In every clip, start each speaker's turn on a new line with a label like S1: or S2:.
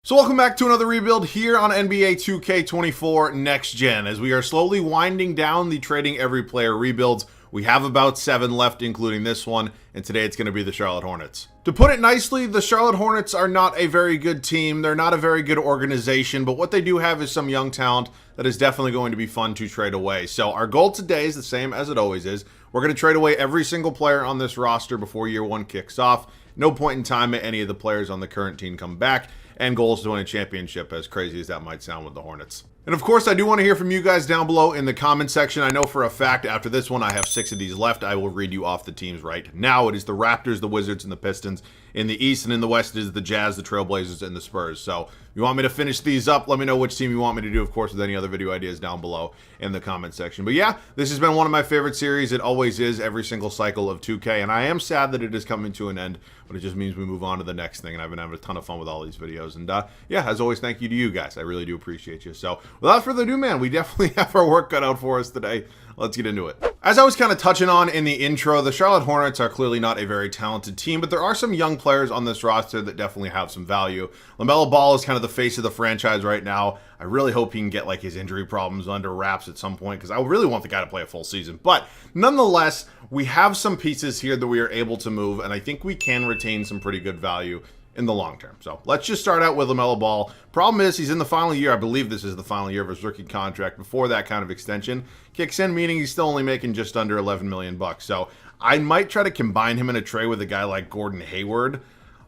S1: So welcome back to another rebuild here on NBA 2K24 Next Gen. As we are slowly winding down the trading every player rebuilds, we have about 7 left, including this one, and today it's going to be the Charlotte Hornets. To put it nicely, the Charlotte Hornets are not a very good team. They're not a very good organization, but what they do have is some young talent that is definitely going to be fun to trade away. So our goal today is the same as it always is. We're going to trade away every single player on this roster before year one kicks off. No point in time at any of the players on the current team come back. And goals to win a championship, as crazy as that might sound with the Hornets. And of course, I do want to hear from you guys down below in the comment section. I know for a fact after this one, I have 6 of these left. I will read you off the teams right now. It is the Raptors, the Wizards, and the Pistons. In the East and in the West, it is the Jazz, the Trailblazers, and the Spurs. So if you want me to finish these up, let me know which team you want me to do, of course, with any other video ideas down below in the comment section. But yeah, this has been one of my favorite series. It always is every single cycle of 2K. And I am sad that it is coming to an end, but it just means we move on to the next thing. And I've been having a ton of fun with all these videos. And yeah, as always, thank you to you guys. I really do appreciate you. So without further ado, man, we definitely have our work cut out for us today. Let's get into it. As I was kind of touching on in the intro, the Charlotte Hornets are clearly not a very talented team, but there are some young players on this roster that definitely have some value. LaMelo Ball is kind of the face of the franchise right now. I really hope he can get like his injury problems under wraps at some point because I really want the guy to play a full season. But nonetheless, we have some pieces here that we are able to move, and I think we can retain some pretty good value in the long term. So let's just start out with LaMelo Ball. Problem is he's in the final year. I believe this is the final year of his rookie contract before that kind of extension kicks in, meaning he's still only making just under 11 million bucks. So I might try to combine him in a trade with a guy like Gordon Hayward.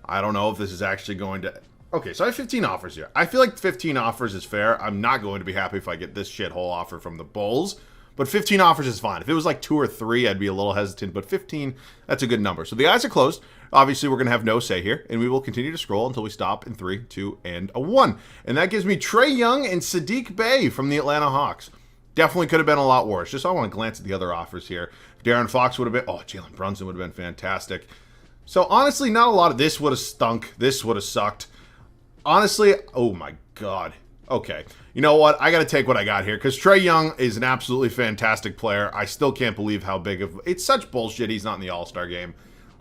S1: I don't know if this is actually going to... Okay, so I have 15 offers here. I feel like 15 offers is fair. I'm not going to be happy if I get this shithole offer from the Bulls. But 15 offers is fine. If it was like 2 or 3, I'd be a little hesitant. But 15, that's a good number. So the eyes are closed. Obviously, we're going to have no say here. And we will continue to scroll until we stop in 3, 2, and a 1. And that gives me Trae Young and Saddiq Bey from the Atlanta Hawks. Definitely could have been a lot worse. Just I want to glance at the other offers here. Darren Fox would have been... Oh, Jalen Brunson would have been fantastic. So honestly, not a lot of... This would have stunk. This would have sucked. Honestly, oh my God. Okay, you know what? I got to take what I got here because Trae Young is an absolutely fantastic player. I still can't believe how big of... It's such bullshit he's not in the All-Star game.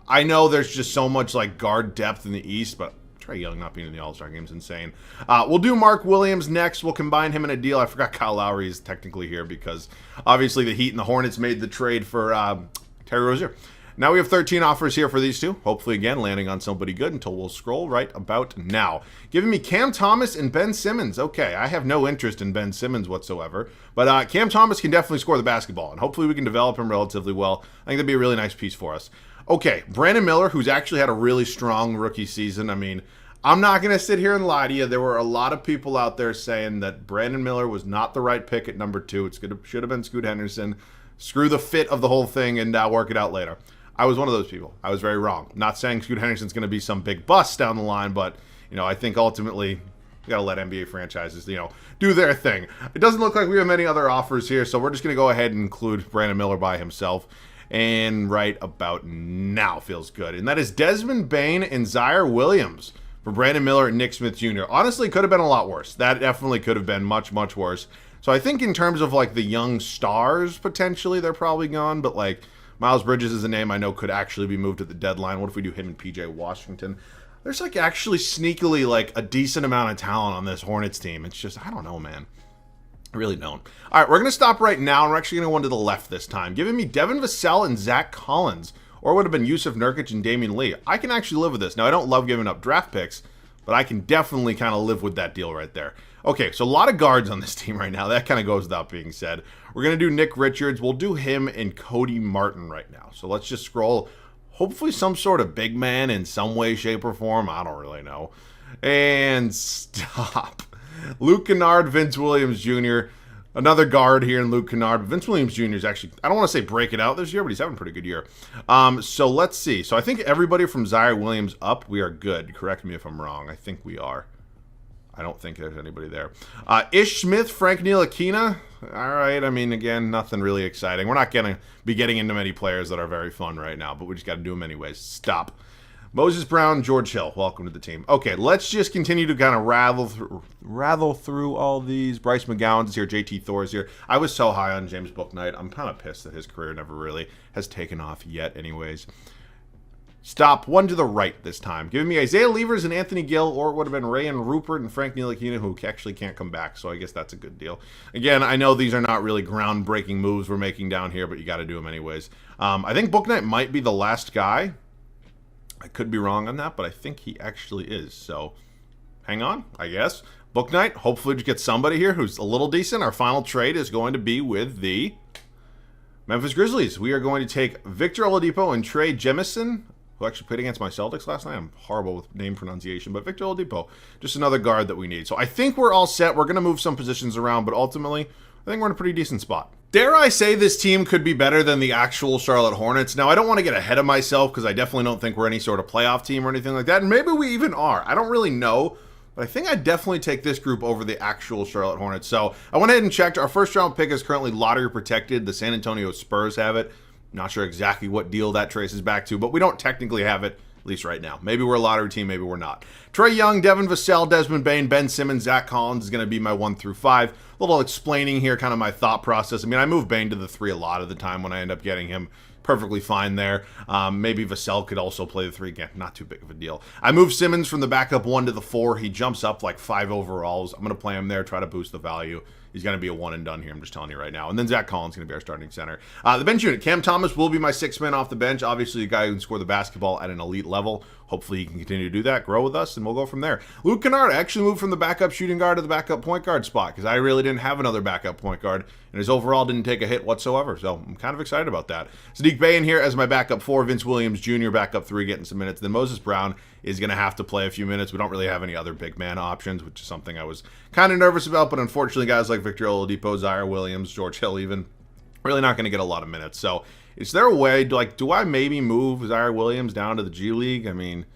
S1: I know there's just so much like guard depth in the East, but Trae Young not being in the All-Star game is insane. We'll do Mark Williams next. We'll combine him in a deal. I forgot Kyle Lowry is technically here because obviously the Heat and the Hornets made the trade for Terry Rozier. Now we have 13 offers here for these two. Hopefully, again, landing on somebody good until we'll scroll right about now. Giving me Cam Thomas and Ben Simmons. Okay, I have no interest in Ben Simmons whatsoever. But Cam Thomas can definitely score the basketball. And hopefully we can develop him relatively well. I think that'd be a really nice piece for us. Okay, Brandon Miller, who's actually had a really strong rookie season. I mean, I'm not going to sit here and lie to you. There were a lot of people out there saying that Brandon Miller was not the right pick at number 2. It should have been Scoot Henderson. Screw the fit of the whole thing and work it out later. I was one of those people. I was very wrong. Not saying Scoot Henderson's going to be some big bust down the line, but, you know, I think ultimately you got to let NBA franchises, you know, do their thing. It doesn't look like we have many other offers here, so we're just going to go ahead and include Brandon Miller by himself. And right about now feels good. And that is Desmond Bane and Zaire Williams for Brandon Miller and Nick Smith Jr. Honestly, could have been a lot worse. That definitely could have been much, much worse. So I think in terms of, like, the young stars, potentially, they're probably gone, but, like, Miles Bridges is a name I know could actually be moved at the deadline. What if we do him and PJ Washington? There's like actually sneakily like a decent amount of talent on this Hornets team. It's just, I don't know, man. I really don't. All right, we're going to stop right now, and we're actually going to go to the left this time. Giving me Devin Vassell and Zach Collins, or it would have been Yusuf Nurkic and Damian Lee. I can actually live with this. Now, I don't love giving up draft picks, but I can definitely kind of live with that deal right there. Okay, so a lot of guards on this team right now. That kind of goes without being said. We're going to do Nick Richards. We'll do him and Cody Martin right now. So let's just scroll. Hopefully some sort of big man in some way, shape, or form. I don't really know. And stop. Luke Kennard, Vince Williams Jr., another guard here in Luke Kennard. Vince Williams Jr. is actually, I don't want to say break it out this year, but he's having a pretty good year. So let's see. So I think everybody from Zaire Williams up, we are good. Correct me if I'm wrong. I think we are. I don't think there's anybody there. Ish Smith, Frank Ntilikina. All right. I mean, again, nothing really exciting. We're not going to be getting into many players that are very fun right now, but we just got to do them anyways. Stop. Moses Brown, George Hill. Welcome to the team. Okay, let's just continue to kind of rattle through all these. Bryce McGowan's here. JT Thor's here. I was so high on James Bouknight. I'm kind of pissed that his career never really has taken off yet anyways. Stop. One to the right this time. Giving me Isaiah Levers and Anthony Gill, or it would have been Ray and Rupert and Frank Ntilikina, who actually can't come back, so I guess that's a good deal. Again, I know these are not really groundbreaking moves we're making down here, but you got to do them anyways. I think Book Knight might be the last guy. I could be wrong on that, but I think he actually is, so hang on, I guess. Book Knight, hopefully to get somebody here who's a little decent. Our final trade is going to be with the Memphis Grizzlies. We are going to take Victor Oladipo and Trey Jemison, who actually played against my Celtics last night. I'm horrible with name pronunciation, but Victor Oladipo, just another guard that we need. So I think we're all set. We're going to move some positions around, but ultimately, I think we're in a pretty decent spot. Dare I say this team could be better than the actual Charlotte Hornets? Now, I don't want to get ahead of myself because I definitely don't think we're any sort of playoff team or anything like that, and maybe we even are. I don't really know, but I think I'd definitely take this group over the actual Charlotte Hornets. So I went ahead and checked. Our first round pick is currently lottery protected. The San Antonio Spurs have it. Not sure exactly what deal that traces back to, but we don't technically have it, at least right now. Maybe we're a lottery team, maybe we're not. Trae Young, Devin Vassell, Desmond Bane, Ben Simmons, Zach Collins is going to be my 1 through 5. A little explaining here, kind of my thought process. I mean, I move Bane to the 3 a lot of the time when I end up getting him. Perfectly fine there. Maybe Vassell could also play the 3 again. Not too big of a deal. I moved Simmons from the backup 1 to the 4. He jumps up like 5 overalls. I'm going to play him there, try to boost the value. He's going to be a one and done here, I'm just telling you right now. And then Zach Collins is going to be our starting center. The bench unit, Cam Thomas will be my 6th man off the bench. Obviously, a guy who can score the basketball at an elite level. Hopefully, he can continue to do that, grow with us, and we'll go from there. Luke Kennard actually moved from the backup shooting guard to the backup point guard spot because I really didn't have another backup point guard, and his overall didn't take a hit whatsoever. So I'm kind of excited about that. Sadiq Bey in here as my backup 4. Vince Williams Jr. backup 3, getting some minutes. Then Moses Brown is going to have to play a few minutes. We don't really have any other big man options, which is something I was kind of nervous about. But unfortunately, guys like Victor Oladipo, Zaire Williams, George Hill even, really not going to get a lot of minutes. So is there a way, do I maybe move Zaire Williams down to the G League? I mean,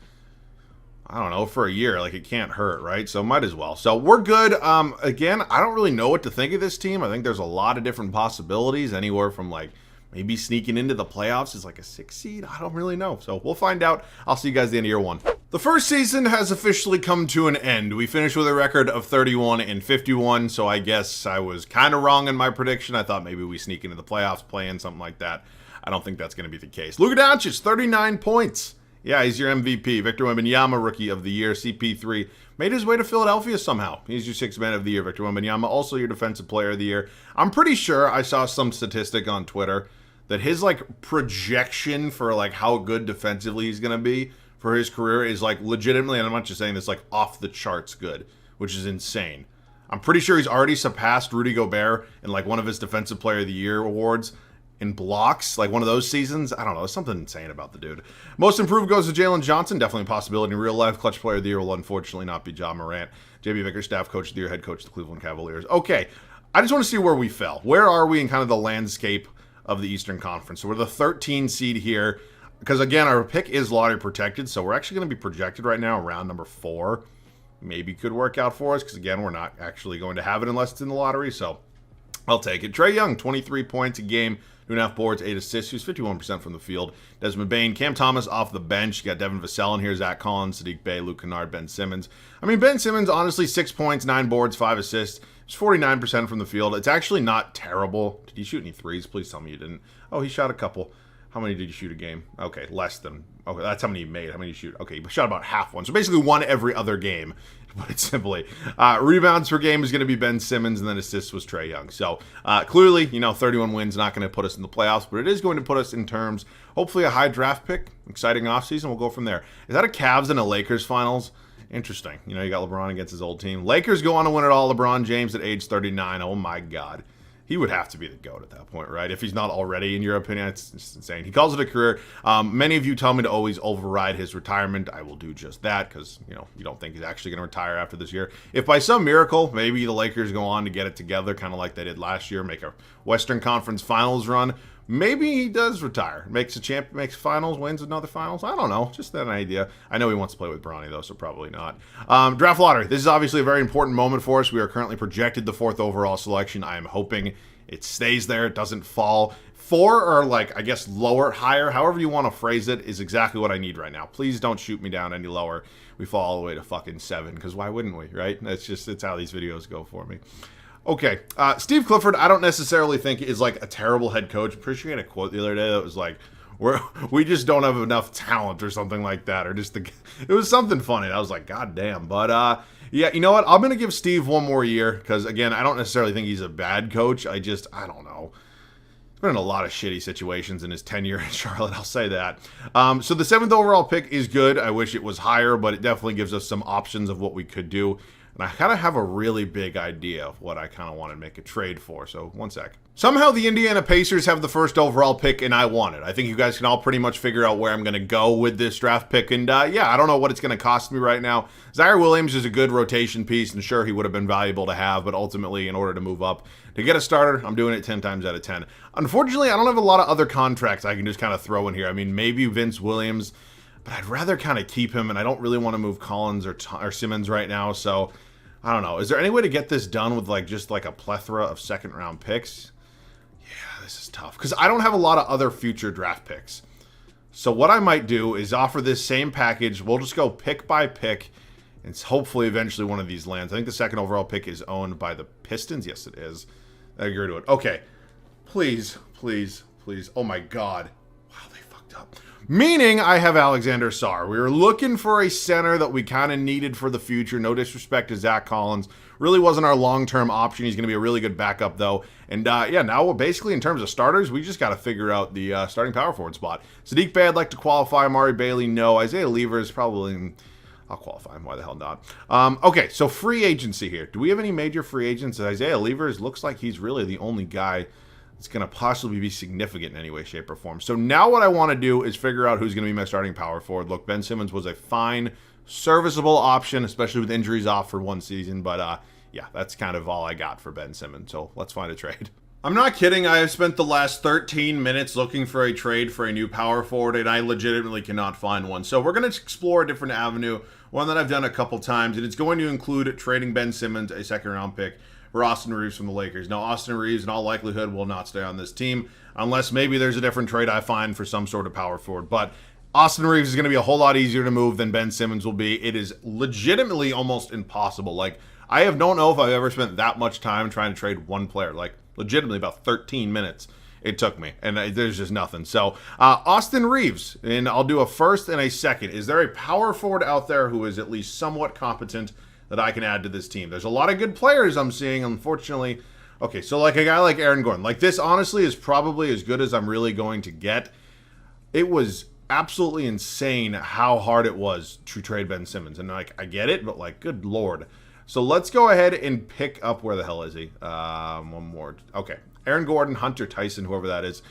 S1: I don't know, for a year, like it can't hurt, right? So might as well. So we're good. Again, I don't really know what to think of this team. I think there's a lot of different possibilities, anywhere from like maybe sneaking into the playoffs as like a 6 seed. I don't really know. So we'll find out. I'll see you guys at the end of year 1. The first season has officially come to an end. We finished with a record of 31 and 51, so I guess I was kind of wrong in my prediction. I thought maybe we sneak into the playoffs, play in something like that. I don't think that's going to be the case. Luka Doncic, 39 points. Yeah, he's your MVP. Victor Wembanyama, Rookie of the Year. CP3 made his way to Philadelphia somehow. He's your 6th man of the year. Victor Wembanyama, also your Defensive Player of the Year. I'm pretty sure I saw some statistic on Twitter that his like projection for like how good defensively he's going to be for his career is like legitimately, and I'm not just saying this, like off the charts good, which is insane. I'm pretty sure he's already surpassed Rudy Gobert in like one of his Defensive Player of the Year awards in blocks, like one of those seasons. I don't know. There's something insane about the dude. Most improved goes to Jalen Johnson. Definitely a possibility in real life. Clutch Player of the Year will unfortunately not be John Morant. JB Bickerstaff, Coach of the Year, Head Coach of the Cleveland Cavaliers. Okay, I just want to see where we fell. Where are we in kind of the landscape of the Eastern Conference? So we're the 13 seed here. Because, again, our pick is lottery protected, so we're actually going to be projected right now around number 4. Maybe could work out for us, because, again, we're not actually going to have it unless it's in the lottery, so I'll take it. Trae Young, 23 points a game, 2.5 boards, 8 assists. He was 51% from the field. Desmond Bane, Cam Thomas off the bench. You got Devin Vassell in here, Zach Collins, Sadiq Bey, Luke Kennard, Ben Simmons. I mean, Ben Simmons, honestly, 6 points, 9 boards, 5 assists. He's 49% from the field. It's actually not terrible. Did he shoot any threes? Please tell me you didn't. Oh, he shot a couple. How many did you shoot a game? Okay, less than. Okay, that's how many you made. How many did you shoot? Okay, you shot about half one. So basically one every other game, to put it simply. Rebounds per game is going to be Ben Simmons, and then assists was Trae Young. So clearly, 31 wins not going to put us in the playoffs, but it is going to put us in terms, hopefully a high draft pick, exciting offseason. We'll go from there. Is that a Cavs and a Lakers finals? Interesting. You got LeBron against his old team. Lakers go on to win it all. LeBron James at age 39. Oh, my God. He would have to be the GOAT at that point, right? If he's not already, in your opinion, it's just insane. He calls it a career. Many of you tell me to always override his retirement. I will do just that because, you don't think he's actually going to retire after this year. If by some miracle, maybe the Lakers go on to get it together, kind of like they did last year, make a Western Conference Finals run, maybe he does retire. Makes finals, wins another finals. I don't know. Just an idea. I know he wants to play with Bronny, though, so probably not. Draft lottery. This is obviously a very important moment for us. We are currently projected the 4th overall selection. I am hoping it stays there. It doesn't fall. 4 or, I guess, lower, higher, however you want to phrase it, is exactly what I need right now. Please don't shoot me down any lower. We fall all the way to fucking 7, because why wouldn't we, right? It's how these videos go for me. Okay, Steve Clifford, I don't necessarily think is a terrible head coach. I'm pretty sure he had a quote the other day that was like, we just don't have enough talent or something like that, or just it was something funny. I was like, God damn. But yeah, you know what? I'm gonna give Steve one more year because again, I don't necessarily think he's a bad coach. I don't know. He's been in a lot of shitty situations in his tenure in Charlotte, I'll say that. So the 7th overall pick is good. I wish it was higher, but it definitely gives us some options of what we could do. And I kind of have a really big idea of what I kind of want to make a trade for. So one sec. Somehow the Indiana Pacers have the 1st overall pick and I want it. I think you guys can all pretty much figure out where I'm going to go with this draft pick. And yeah, I don't know what it's going to cost me right now. Zaire Williams is a good rotation piece, and sure, he would have been valuable to have, but ultimately, in order to move up, to get a starter, I'm doing it 10 times out of 10. Unfortunately, I don't have a lot of other contracts I can just kind of throw in here. I mean, maybe Vince Williams, but I'd rather kind of keep him, and I don't really want to move Collins or Simmons right now, so I don't know. Is there any way to get this done with just a plethora of 2nd round picks? Yeah, this is tough because I don't have a lot of other future draft picks. So what I might do is offer this same package. We'll just go pick by pick, and hopefully eventually one of these lands. I think the 2nd overall pick is owned by the Pistons. Yes, it is. I agree to it. Okay. Please, please, please. Oh my God. Wow, they fucked up. Meaning I have Alexander Sarr. We were looking for a center that we kind of needed for the future. No disrespect to Zach Collins. Really wasn't our long-term option. He's going to be a really good backup, though. And yeah, now basically in terms of starters, we just got to figure out the starting power forward spot. Sadiq Bey, I'd like to qualify. Amari Bailey, no. Isaiah Lever is probably... I'll qualify him. Why the hell not? Okay, so free agency here. Do we have any major free agents? Isaiah Levers looks like he's really the only guy that's going to possibly be significant in any way, shape, or form. So now what I want to do is figure out who's going to be my starting power forward. Look, Ben Simmons was a fine, serviceable option, especially with injuries off for one season. But yeah, that's kind of all I got for Ben Simmons. So let's find a trade. I'm not kidding. I have spent the last 13 minutes looking for a trade for a new power forward, and I legitimately cannot find one. So we're going to explore a different avenue, one that I've done a couple times, and it's going to include trading Ben Simmons, a 2nd round pick, for Austin Reeves from the Lakers. Now, Austin Reeves, in all likelihood, will not stay on this team, unless maybe there's a different trade I find for some sort of power forward. But Austin Reeves is going to be a whole lot easier to move than Ben Simmons will be. It is legitimately almost impossible. I don't know if I've ever spent that much time trying to trade one player. Legitimately about 13 minutes it took me, and there's just nothing. So Austin Reeves, and I'll do a 1st and a 2nd. Is there a power forward out there who is at least somewhat competent that I can add to this team? There's a lot of good players I'm seeing, unfortunately. Okay, so a guy like Aaron Gordon. This honestly is probably as good as I'm really going to get. It was absolutely insane how hard it was to trade Ben Simmons, and I get it, but good Lord. So let's go ahead and pick up, where the hell is he? One more. Okay. Aaron Gordon, Hunter Tyson, whoever that is,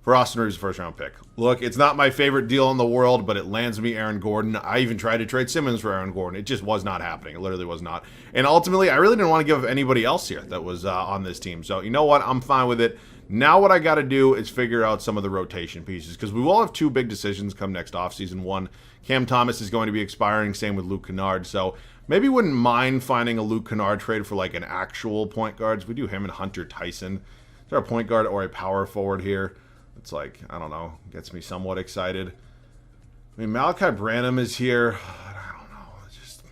S1: for Austin Reeves' 1st round pick. Look, it's not my favorite deal in the world, but it lands me Aaron Gordon. I even tried to trade Simmons for Aaron Gordon. It just was not happening. It literally was not. And ultimately, I really didn't want to give anybody else here that was on this team. So you know what? I'm fine with it. Now what I got to do is figure out some of the rotation pieces, because we will have 2 big decisions come next offseason. One, Cam Thomas is going to be expiring, same with Luke Kennard. So maybe wouldn't mind finding a Luke Kennard trade for an actual point guard. We do him and Hunter Tyson. Is there a point guard or a power forward here? It's I don't know, gets me somewhat excited. I mean, Malachi Branham is here. I don't know. It's just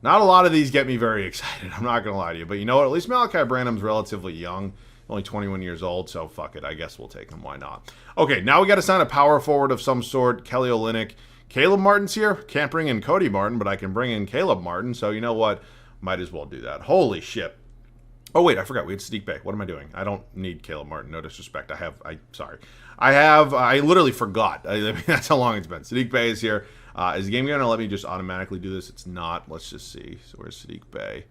S1: not a lot of these get me very excited. I'm not going to lie to you. But you know what? At least Malachi Branham's relatively young. Only 21 years old, so fuck it. I guess we'll take him. Why not? Okay, now we got to sign a power forward of some sort. Kelly Olynyk. Caleb Martin's here. Can't bring in Cody Martin, but I can bring in Caleb Martin. So you know what? Might as well do that. Holy shit. Oh, wait, I forgot. We had Sadiq Bey. What am I doing? I don't need Caleb Martin. No disrespect. I literally forgot. I mean, that's how long it's been. Sadiq Bey is here. Is the game going to let me just automatically do this? It's not. Let's just see. So where's Sadiq Bey?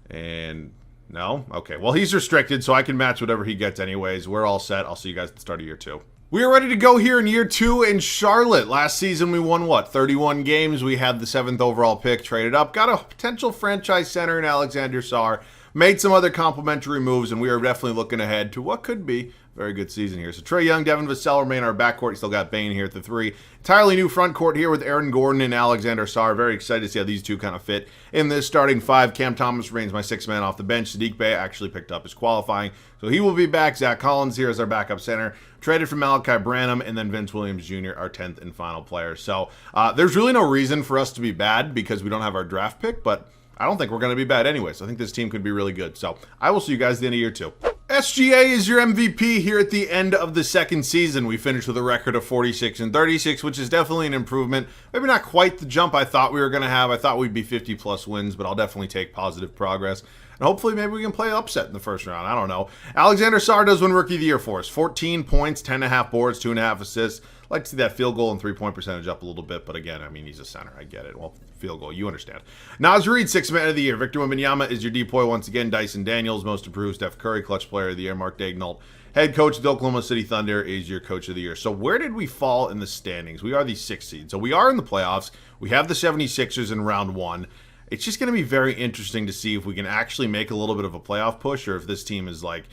S1: And no? Okay. Well, he's restricted, so I can match whatever he gets anyways. We're all set. I'll see you guys at the start of year 2. We are ready to go here in year 2 in Charlotte. Last season, we won, 31 games. We had the 7th overall pick, traded up. Got a potential franchise center in Alexander Sarr. Made some other complimentary moves, and we are definitely looking ahead to what could be a very good season here. So Trae Young, Devin Vassell remain our backcourt. You still got Bane here at the 3. Entirely new front court here with Aaron Gordon and Alexander Sarr. Very excited to see how these two kind of fit in this starting 5. Cam Thomas remains my 6th man off the bench. Sadiq Bey actually picked up his qualifying, so he will be back. Zach Collins here as our backup center. Traded from Malachi Branham, and then Vince Williams Jr., our 10th and final player. So there's really no reason for us to be bad because we don't have our draft pick, but I don't think we're going to be bad anyways. I think this team could be really good. So I will see you guys at the end of year 2. SGA is your MVP here at the end of the second season. We finished with a record of 46 and 36, which is definitely an improvement. Maybe not quite the jump I thought we were going to have. I thought we'd be 50 plus wins, but I'll definitely take positive progress. And hopefully maybe we can play upset in the first round. I don't know. Alexander Sarr does win Rookie of the Year for us. 14 points, 10.5 boards, 2.5 assists. I'd like to see that field goal and three-point percentage up a little bit, but again, I mean, he's a center. I get it. Well, field goal, you understand. Naz Reid, 6th Man of the Year. Victor Wembanyama is your depoy once again. Dyson Daniels, most improved. Steph Curry, clutch player of the year. Mark Daignault, head coach of the Oklahoma City Thunder, is your coach of the year. So where did we fall in the standings? We are the 6th seed. So we are in the playoffs. We have the 76ers in round 1. It's just going to be very interesting to see if we can actually make a little bit of a playoff push or if this team is like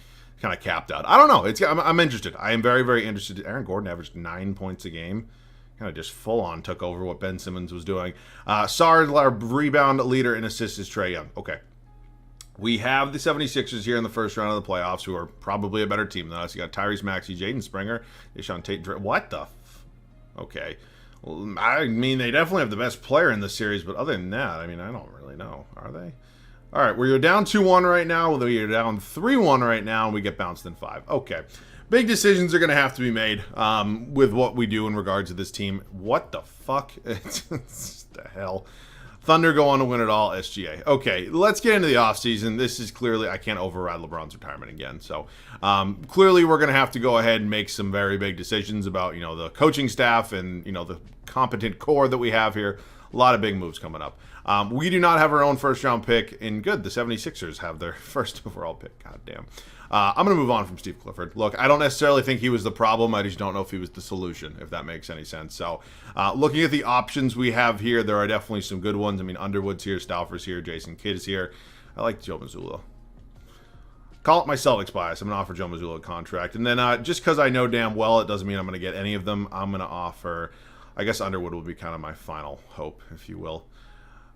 S1: kind of capped out. I don't know. I'm interested. I am very, very interested. Aaron Gordon averaged 9 points a game. Kind of just full on took over what Ben Simmons was doing. Sarr, our rebound leader and assist is Trae Young. Okay. We have the 76ers here in the first round of the playoffs, who are probably a better team than us. You got Tyrese Maxey, Jaden Springer, Deshaun Tate. What the? Okay. Well, I mean, they definitely have the best player in the series, but other than that, I mean, I don't really know. Are they? All right, we're down 2-1 right now. We're down 3-1 right now, and we get bounced in 5. Okay. Big decisions are going to have to be made with what we do in regards to this team. What the fuck? The hell? Thunder go on to win it all, SGA. Okay, let's get into the offseason. This is clearly, I can't override LeBron's retirement again. So clearly we're going to have to go ahead and make some very big decisions about, you know, the coaching staff and, you know, the competent core that we have here. A lot of big moves coming up. We do not have our own first-round pick, and good, the 76ers have their first overall pick. God damn. I'm going to move on from Steve Clifford. Look, I don't necessarily think he was the problem. I just don't know if he was the solution, if that makes any sense. So looking at the options we have here, there are definitely some good ones. I mean, Underwood's here, Stauffer's here, Jason Kidd is here. I like Joe Mazzulla. Call it my Celtics bias. I'm going to offer Joe Mazzulla a contract. And then just because I know damn well it doesn't mean I'm going to get any of them, I'm going to offer, I guess Underwood will be kind of my final hope, if you will.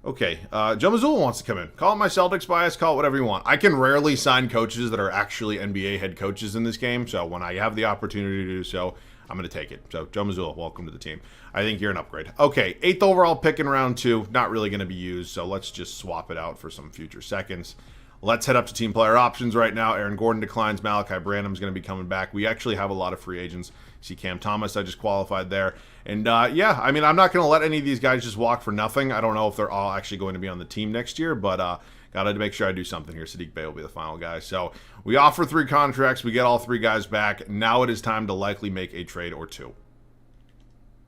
S1: Okay, Joe Mazzulla wants to come in. Call it my Celtics bias, call it whatever you want. I can rarely sign coaches that are actually NBA head coaches in this game, so when I have the opportunity to do so, I'm going to take it. So, Joe Mazzulla, welcome to the team. I think you're an upgrade. Okay, 8th overall pick in round 2, not really going to be used, so let's just swap it out for some future seconds. Let's head up to team player options right now. Aaron Gordon declines. Malachi Branham's going to be coming back. We actually have a lot of free agents. See Cam Thomas, I just qualified there. And yeah, I mean, I'm not going to let any of these guys just walk for nothing. I don't know if they're all actually going to be on the team next year, but got to make sure I do something here. Sadiq Bey will be the final guy. So we offer 3 contracts. We get all 3 guys back. Now it is time to likely make a trade or 2.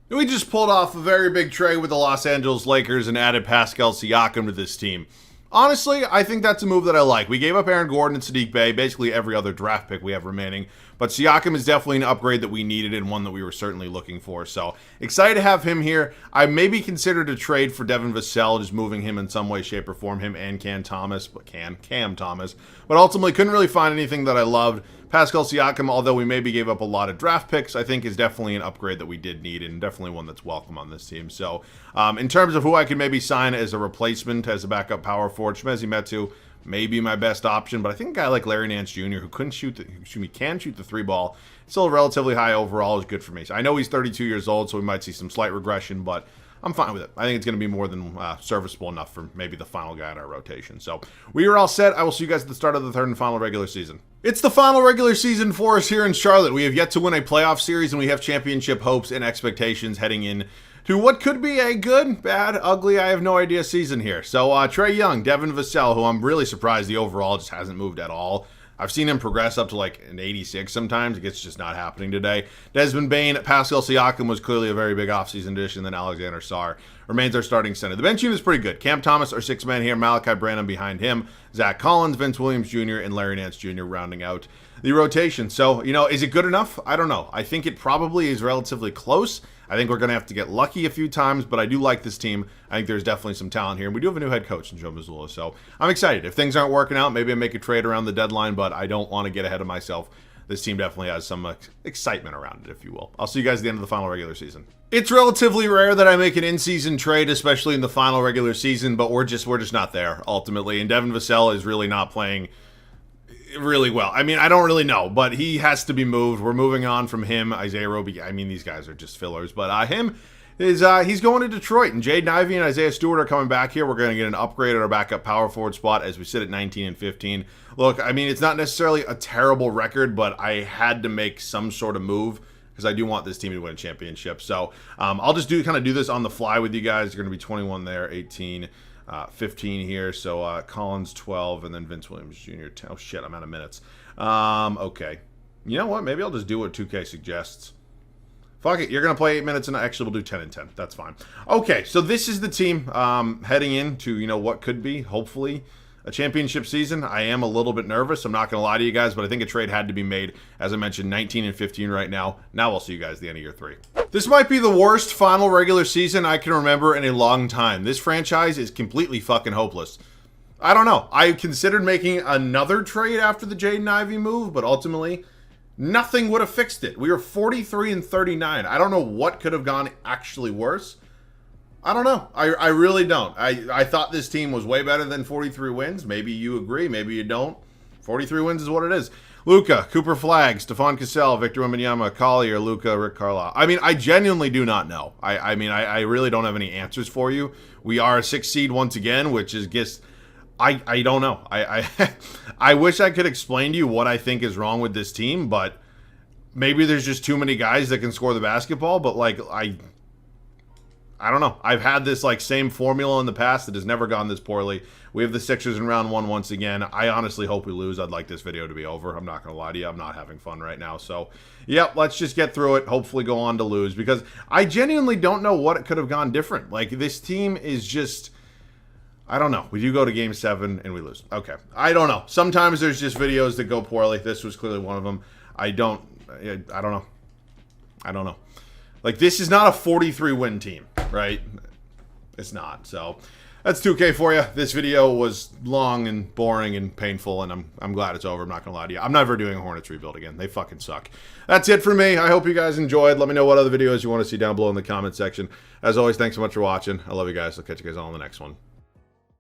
S1: We just pulled off a very big trade with the Los Angeles Lakers and added Pascal Siakam to this team. Honestly, I think that's a move that I like. We gave up Aaron Gordon and Sadiq Bey, basically every other draft pick we have remaining. But Siakam is definitely an upgrade that we needed and one that we were certainly looking for. So excited to have him here. I maybe considered a trade for Devin Vassell, just moving him in some way, shape, or form, him and Cam Thomas. But ultimately couldn't really find anything that I loved. Pascal Siakam, although we maybe gave up a lot of draft picks, I think is definitely an upgrade that we did need and definitely one that's welcome on this team. So in terms of who I could maybe sign as a replacement, as a backup power forward, Chimezie Metu may be my best option, but I think a guy like Larry Nance Jr., who can shoot the 3-ball, still relatively high overall, is good for me. So I know he's 32 years old, so we might see some slight regression, but I'm fine with it. I think it's going to be more than serviceable enough for maybe the final guy in our rotation. So we are all set. I will see you guys at the start of the third and final regular season. It's the final regular season for us here in Charlotte. We have yet to win a playoff series, and we have championship hopes and expectations heading in to what could be a good, bad, ugly, I have no idea season here. So Trae Young, Devin Vassell, who I'm really surprised the overall just hasn't moved at all. I've seen him progress up to like an 86 sometimes. It's just not happening today. Desmond Bane, Pascal Siakam was clearly a very big offseason addition. Then Alexander Sarr remains our starting center. The bench unit is pretty good. Cam Thomas, our 6th man here. Malachi Branham behind him. Zach Collins, Vince Williams Jr., and Larry Nance Jr. rounding out the rotation. So, you know, is it good enough? I don't know. I think it probably is relatively close. I think we're going to have to get lucky a few times, but I do like this team. I think there's definitely some talent here. And we do have a new head coach in Joe Mazzulla, so I'm excited. If things aren't working out, maybe I make a trade around the deadline, but I don't want to get ahead of myself. This team definitely has some excitement around it, if you will. I'll see you guys at the end of the final regular season. It's relatively rare that I make an in-season trade, especially in the final regular season, but we're just not there, ultimately. And Devin Vassell is really not playing really well. I mean, I don't really know, but he has to be moved. We're moving on from him. Isaiah Roby, I mean, these guys are just fillers, but him is he's going to Detroit, and Jaden Ivey and Isaiah Stewart are coming back here. We're going to get an upgrade at our backup power forward spot as we sit at 19 and 15. Look, I mean, it's not necessarily a terrible record, but I had to make some sort of move because I do want this team to win a championship. So I'll just kind of do this on the fly with you guys. You're going to be 21 there, 18, 15 here. So Collins 12, and then Vince Williams Jr. 10. Oh shit, I'm out of minutes. Okay, you know what? Maybe I'll just do what 2K suggests. Fuck it, you're going to play 8 minutes, and actually we'll do 10 and 10. That's fine. Okay, so this is the team heading into, what could be, hopefully, a championship season. I am a little bit nervous. I'm not going to lie to you guys, but I think a trade had to be made. As I mentioned, 19 and 15 right now. Now we'll see you guys at the end of year 3. This might be the worst final regular season I can remember in a long time. This franchise is completely fucking hopeless. I don't know. I considered making another trade after the Jaden Ivey move, but ultimately nothing would have fixed it. We were 43 and 39. I don't know what could have gone actually worse. I don't know. I really don't. I thought this team was way better than 43 wins. Maybe you agree. Maybe you don't. 43 wins is what it is. Luka, Cooper Flagg, Stephon Cassell, Victor Wembanyama, Collier, Luka, Rick Carlisle. I mean, I genuinely do not know. I really don't have any answers for you. We are a 6th seed once again, which is just... I don't know. I wish I could explain to you what I think is wrong with this team, but maybe there's just too many guys that can score the basketball, but I don't know. I've had this same formula in the past that has never gone this poorly. We have the Sixers in round 1 once again. I honestly hope we lose. I'd like this video to be over. I'm not going to lie to you. I'm not having fun right now. So, yep, let's just get through it. Hopefully go on to lose, because I genuinely don't know what it could have gone different. This team is just... I don't know. We do go to game 7 and we lose. Okay. I don't know. Sometimes there's just videos that go poorly. This was clearly one of them. I don't know. This is not a 43 win team, right? It's not. So that's 2K for you. This video was long and boring and painful, and I'm glad it's over. I'm not going to lie to you. I'm never doing a Hornets rebuild again. They fucking suck. That's it for me. I hope you guys enjoyed. Let me know what other videos you want to see down below in the comment section. As always, thanks so much for watching. I love you guys. I'll catch you guys all in the next one.